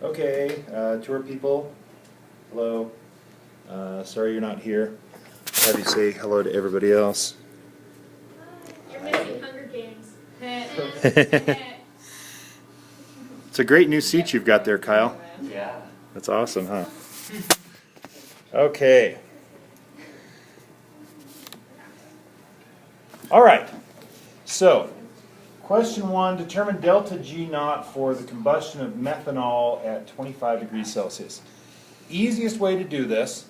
Okay, tour people, hello. Sorry you're not here. I'll have you say hello to everybody else. You're missing Hunger Games. It's a great new seat you've got there, Kyle. Yeah. That's awesome, huh? Okay. All right. So, question 1, determine delta G naught for the combustion of methanol at 25 degrees Celsius. Easiest way to do this,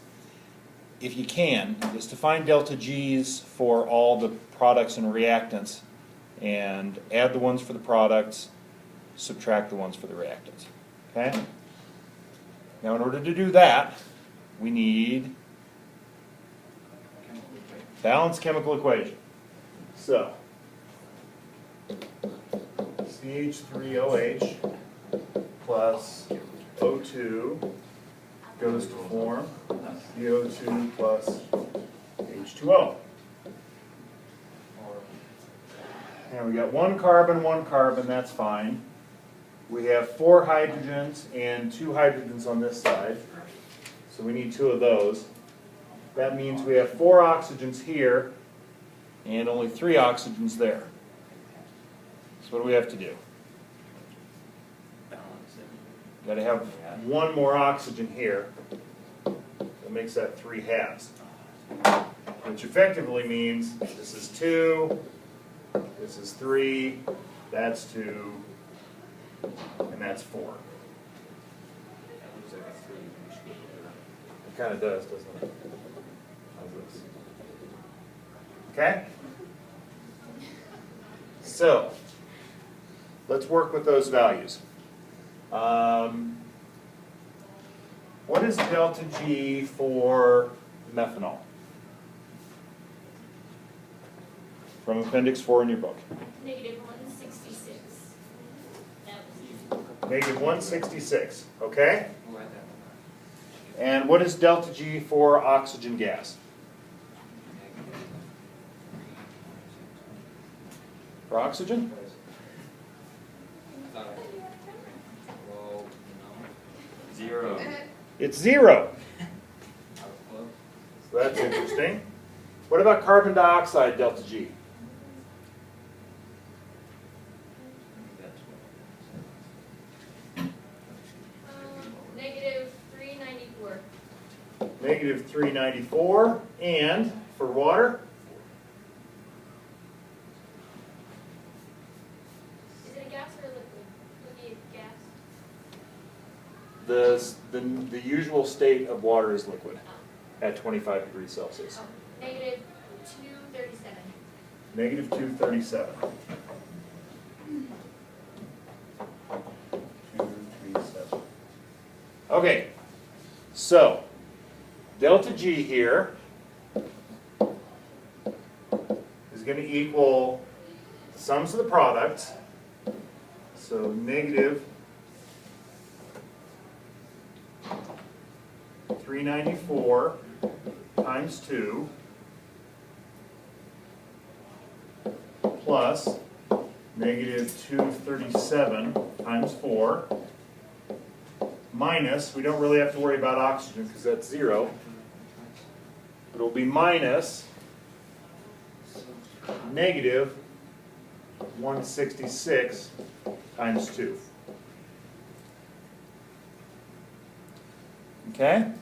if you can, is to find delta G's for all the products and reactants and add the ones for the products, subtract the ones for the reactants. Okay? Now in order to do that, we need balanced chemical equation. So, CH3OH plus O2 goes to form CO2 plus H2O. And we got one carbon, that's fine. We have 4 hydrogens and 2 hydrogens on this side. So we need 2 of those. That means we have 4 oxygens here and only 3 oxygens there. So what do we have to do? Got to have 1 more oxygen here. That makes that 3 halves. Which effectively means this is 2, this is 3, that's 2, and that's 4. It kind of does, doesn't it? Okay? So, let's work with those values. What is delta G for methanol? From Appendix 4 in your book. Negative 166. Negative 166, okay? And what is delta G for oxygen gas? For oxygen? Zero. It's 0. So that's interesting. What about carbon dioxide delta G? Negative 394. Negative 394. And for water? Is it a gas or a liquid? Would be a gas. The usual state of water is liquid at 25 degrees Celsius. Oh, negative 237. Negative 237. 237. Okay, so delta G here is going to equal the sums of the products. So negative 394 times 2 plus negative 237 times 4 minus, we don't really have to worry about oxygen because that's 0. It will be minus negative 166 times 2. Okay?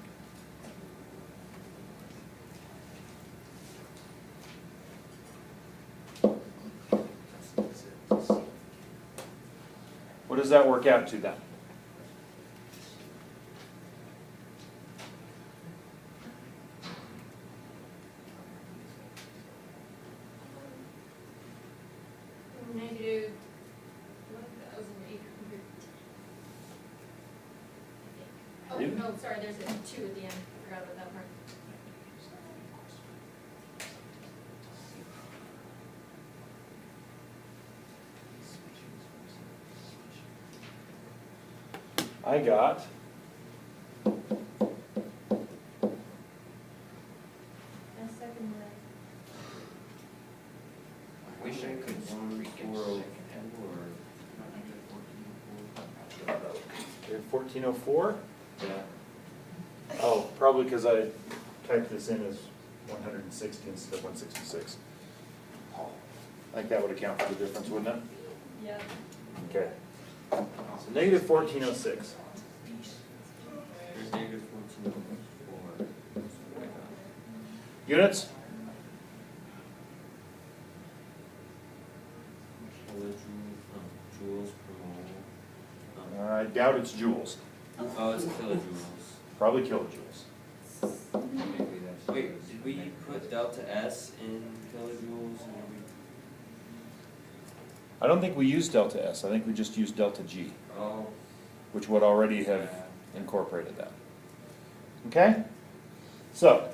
What does that work out to then? Negative 1,800. Oh, no, sorry, there's a 2 at the end. I forgot about that part. I got That's second leg. Wish I could freaking second. 1404? Yeah. Oh, probably because I typed this in as 160 instead of 166. I think that would account for the difference, wouldn't it? Yeah. Okay. So negative 1406. There's negative 14.4. Units? Joules per mole. I doubt it's joules. Oh, it's kilojoules. Probably kilojoules. Maybe that's. Wait, did we put delta S in kilojoules? I don't think we used delta S. I think we just used delta G, Oh. which would already have incorporated that. Okay? So,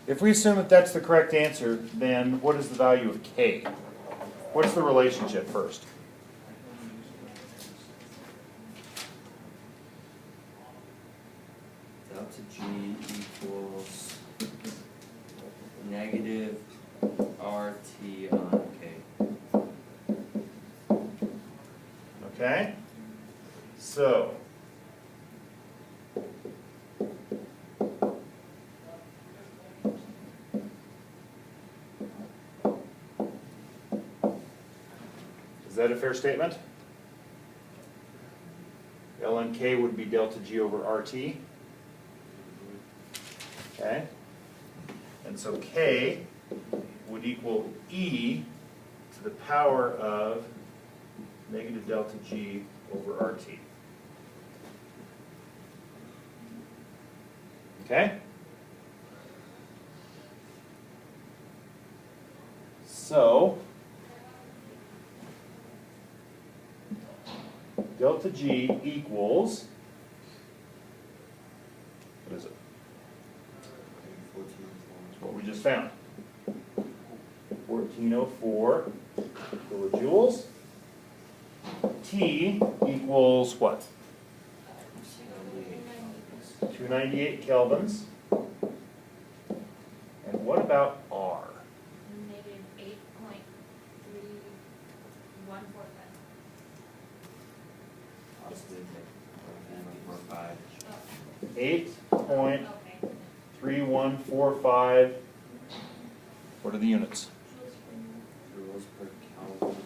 if we assume that that's the correct answer, then what is the value of K? What's the relationship first? Delta G equals negative RT on K. Okay? So, is that a fair statement? Ln K would be delta G over RT. Okay? And so K would equal E to the power of negative delta G over RT. Okay? So, delta G equals, what is it? That's what we just found. 1404 kilojoules. T equals what? 298 kelvins. And what about R? Negative 8.3145. Positive 1.45. 8.3145. What are the units? Joules per Kelvin.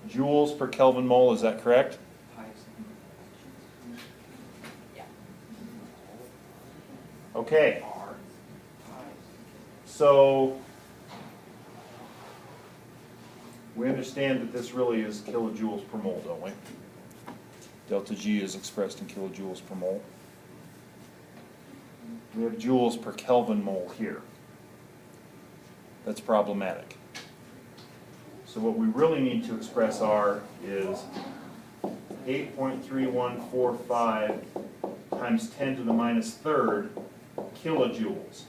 Joules per Kelvin mole, is that correct? Yeah. Okay. So, we understand that this really is kilojoules per mole, don't we? Delta G is expressed in kilojoules per mole. We have joules per Kelvin mole here. That's problematic. So what we really need to express R is 8.3145 times 10 to the minus third kilojoules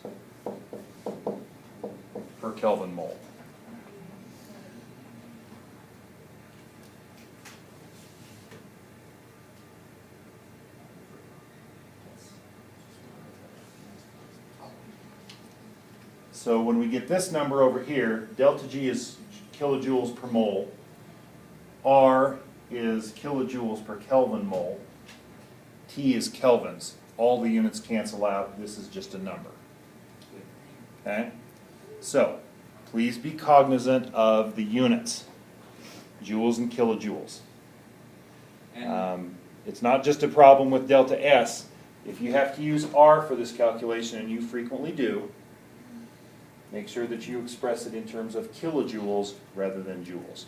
per Kelvin mole. So when we get this number over here, delta G is kilojoules per mole, R is kilojoules per Kelvin mole, T is kelvins. All the units cancel out, this is just a number. Okay? So, please be cognizant of the units, joules and kilojoules. It's not just a problem with delta S. If you have to use R for this calculation, and you frequently do, make sure that you express it in terms of kilojoules rather than joules.